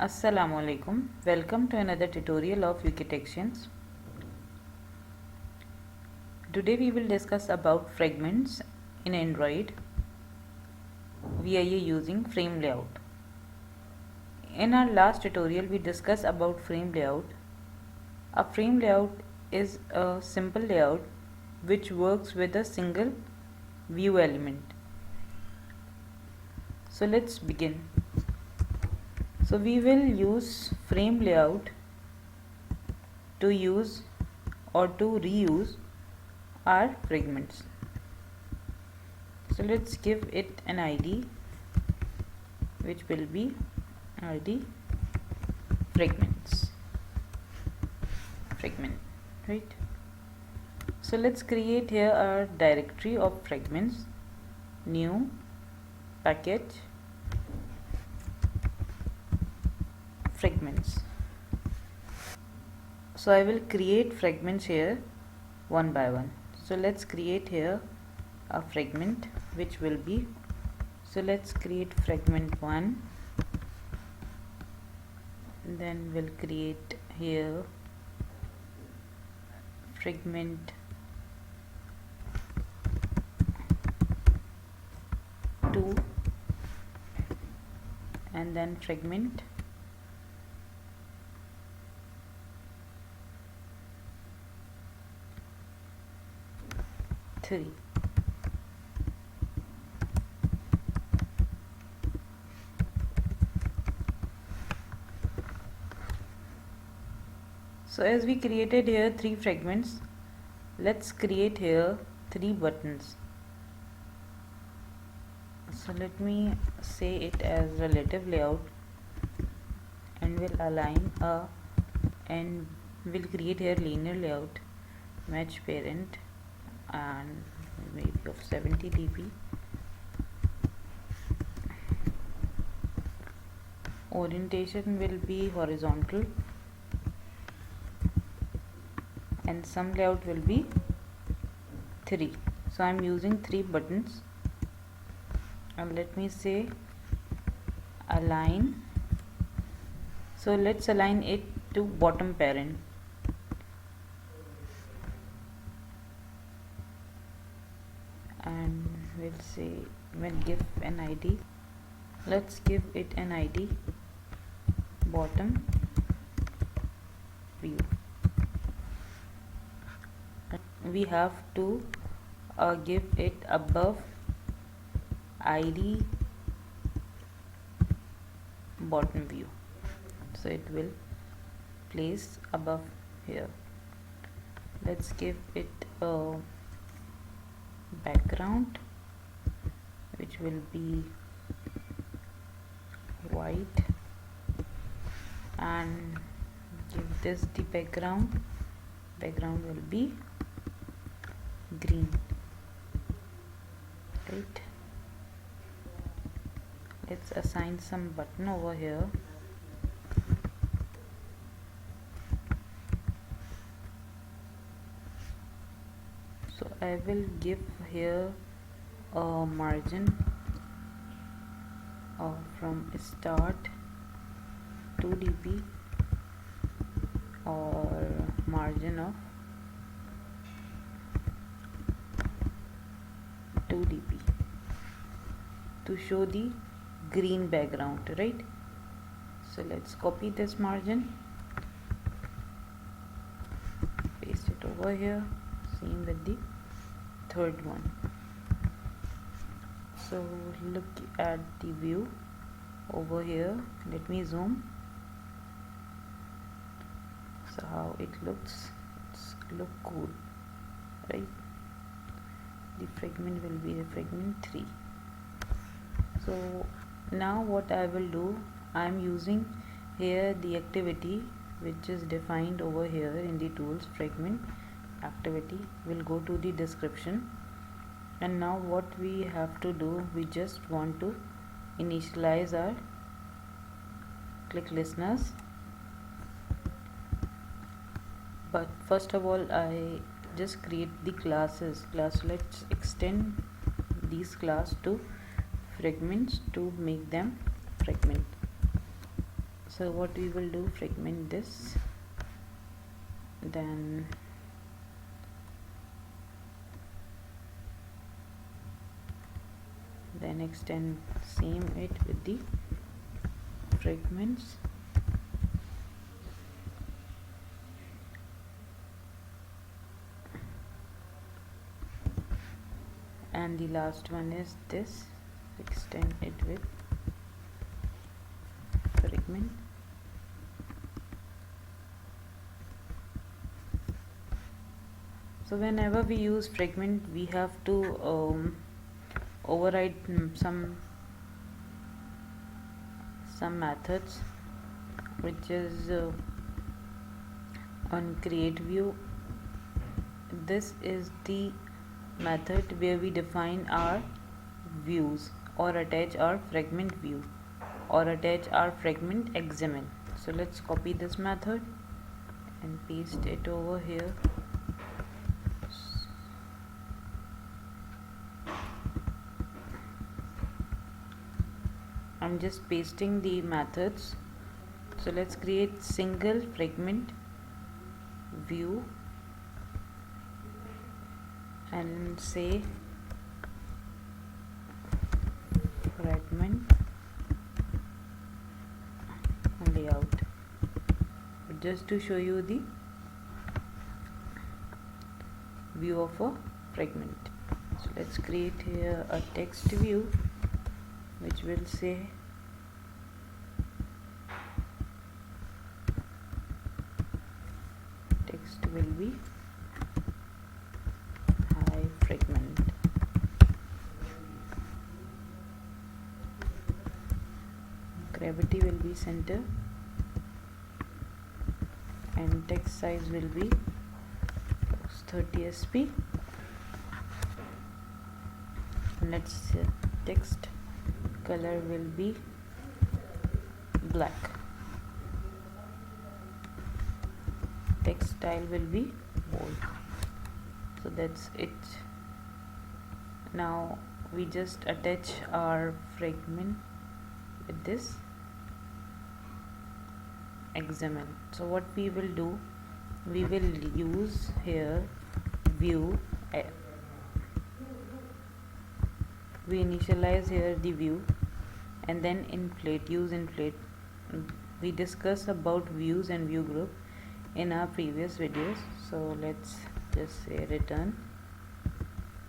Assalamu alaikum. Welcome to another tutorial of Wikitections. Today we will discuss about fragments in Android via using frame layout. In our last tutorial we discussed about frame layout. A frame layout is a simple layout which works with a single view element. So let's begin. So we will use frame layout to use or to reuse our fragments. So let's give it an ID which will be ID fragment, right? So let's create here our directory of fragments, new package fragments. So I will create fragments here one by one. So let's create here a fragment which will be, so let's create fragment 1, then we'll create here fragment 2 and then fragment 3. So as we created here 3 fragments, let's create here 3 buttons. So let me say it as relative layout and we'll align and we'll create here linear layout, match parent and maybe of 70 dB. Orientation will be horizontal and some layout will be 3. So I'm using 3 buttons and let me say align. So let's align it to bottom parent. And we'll say we'll give an ID. Let's give it an ID bottom view. We have to give it above ID bottom view, so it will place above here. Let's give it a background which will be white and give this the background will be green, right? Let's assign some button over here. So I will give here a margin from start 2 dB or margin of 2 dB to show the green background, right? So let's copy this margin, paste it over here, same with the third one. So look at the view over here. Let me zoom. So how it looks, it's look cool, right? The fragment will be the fragment 3. So now what I will do, I am using here the activity which is defined over here in the tools, fragment activity. We'll go to the description, and now what we have to do, we just want to initialize our click listeners. But first of all, I just create the classes. Let's extend these class to fragments to make them fragment. So what we will do, fragment this, then extend same it with the fragments, and the last one is this, extend it with fragment. So whenever we use fragment, we have to override some methods, which is on create view. This is the method where we define our views or attach our fragment view or attach our fragment XML. So let's copy this method and paste it over here. I'm just pasting the methods. So let's create single fragment view and say fragment layout, just to show you the view of a fragment. So let's create here a text view which will say text will be hi fragment. Gravity will be center and text size will be 30 sp. Let's text color will be black. Text style will be bold. So that's it. Now we just attach our fragment with this XML. So what we will do, we will use here view. We initialize here the view and then inflate, use inflate. We discussed about views and view group in our previous videos. So let's just say return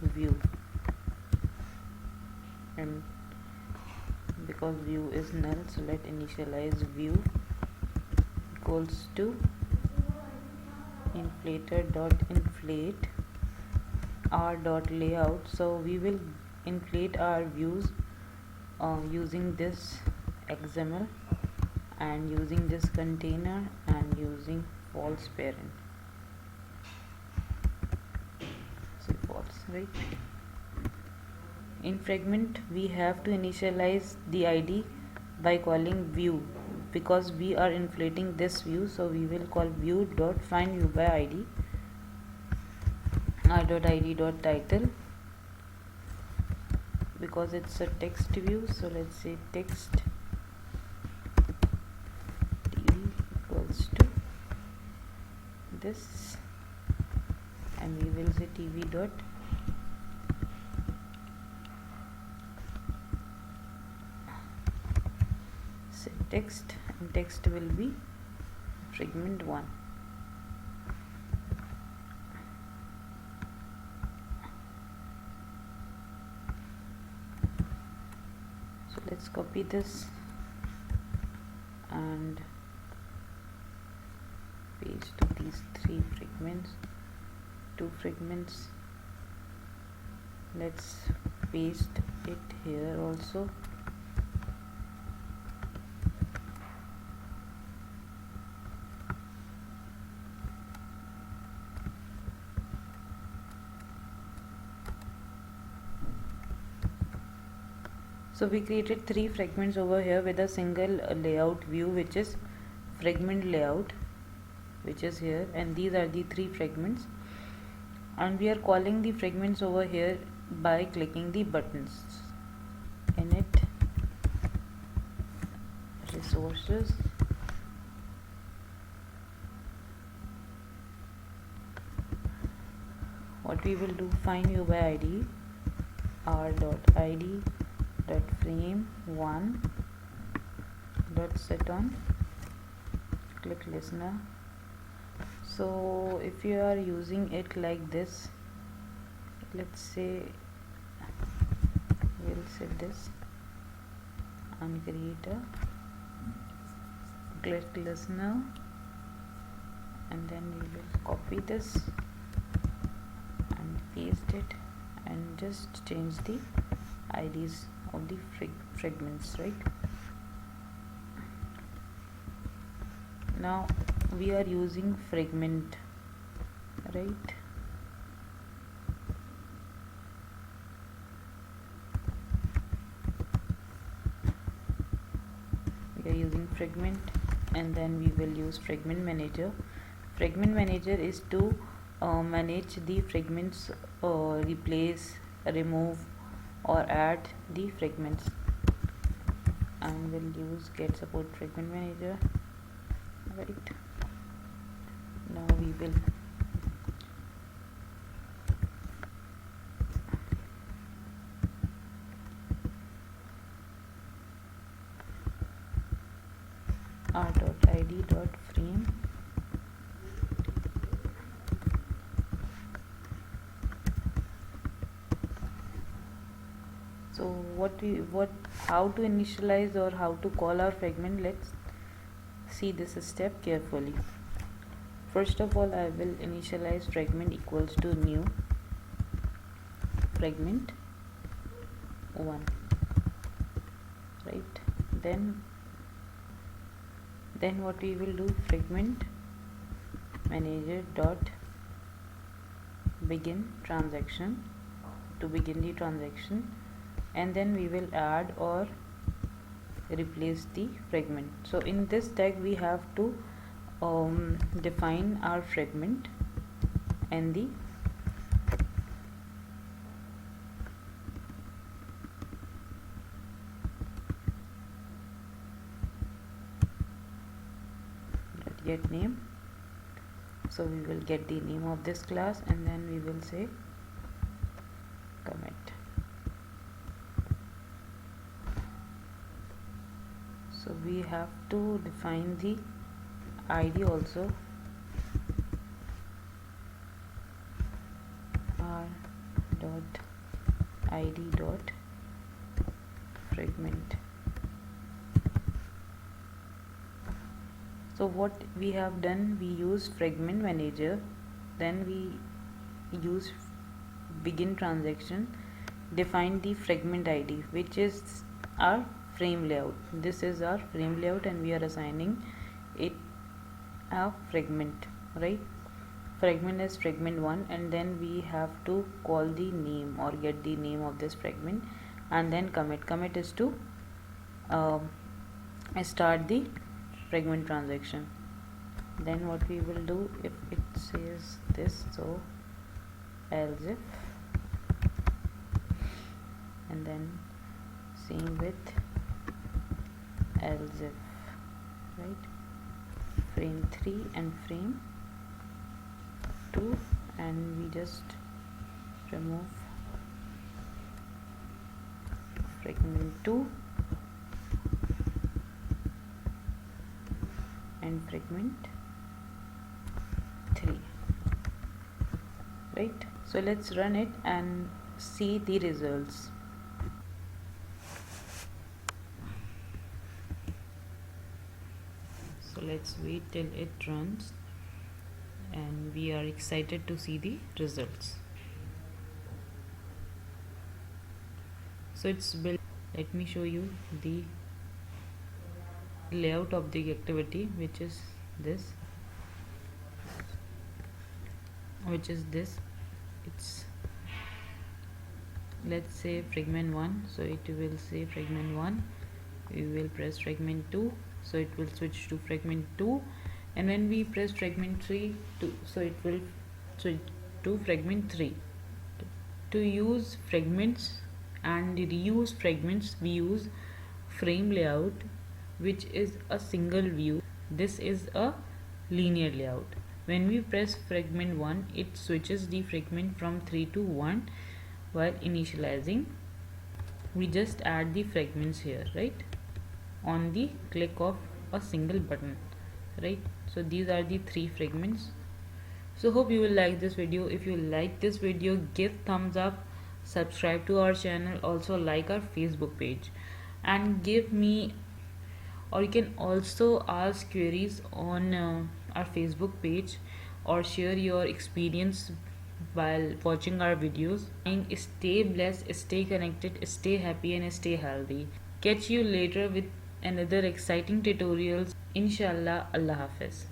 view, and because view is null, so let initialize view equals to inflator dot inflate r dot layout. So we will inflate our views using this XML and using this container and using false parent. So false, right? In fragment we have to initialize the ID by calling view, because we are inflating this view. So we will call view dot find view by ID, r dot id dot title, because it's a text view. So let's say text TV equals to this, and we will say TV dot set text, and text will be fragment 1. So let's copy this and paste to these 3 fragments, 2 fragments. Let's paste it here also. So we created 3 fragments over here with a single layout view, which is fragment layout, which is here, and these are the 3 fragments, and we are calling the fragments over here by clicking the buttons. Init resources what we will do, find view by id, r dot id dot frame 1 dot set on click listener. So if you are using it like this, let's say we'll set this and create a click listener, and then we will copy this and paste it and just change the IDs of the fragments, right? Now we are using fragment, right? We are using fragment, and then we will use Fragment Manager. Fragment Manager is to manage the fragments, replace, remove or add the fragments, and we'll use get support Fragment Manager, right? Now we will r.id.frame so how to initialize or how to call our fragment. Let's see this step carefully. First of all, I will initialize fragment equals to new fragment 1, right? Then what we will do, Fragment Manager dot begin transaction to begin the transaction, and then we will add or replace the fragment. So in this tag we have to define our fragment and the get name. So we will get the name of this class, and then we will say commit. So we have to define the ID also, r dot id dot fragment. So what we have done, we use Fragment Manager, then we use begin transaction, define the fragment ID, which is our frame layout. This is our frame layout, and we are assigning it a fragment, right? Fragment is fragment 1, and then we have to call the name or get the name of this fragment, and then commit is to start the fragment transaction. Then what we will do, if it says this, so else if, and then same with else if, right? Frame 3 and frame 2, and we just remove fragment 2 and fragment 3, right? So let's run it and see the results. So let's wait till it runs, and we are excited to see the results. So it's built. Let me show you the layout of the activity, which is this. It's, let's say fragment 1, so it will say fragment 1. We will press fragment 2, so it will switch to fragment 2, and when we press fragment 3 so it will switch to fragment 3. To use fragments and reuse fragments, we use frame layout, which is a single view. This is a linear layout. When we press fragment 1, it switches the fragment from 3 to 1 while initializing. We just add the fragments here, right, on the click of a single button, right? So these are the 3 fragments. So hope you will like this video. If you like this video, give thumbs up, subscribe to our channel, also like our Facebook page, and give me, or you can also ask queries on our Facebook page, or share your experience while watching our videos. And stay blessed, stay connected, stay happy, and stay healthy. Catch you later with another exciting tutorials. Inshallah. Allah Hafiz.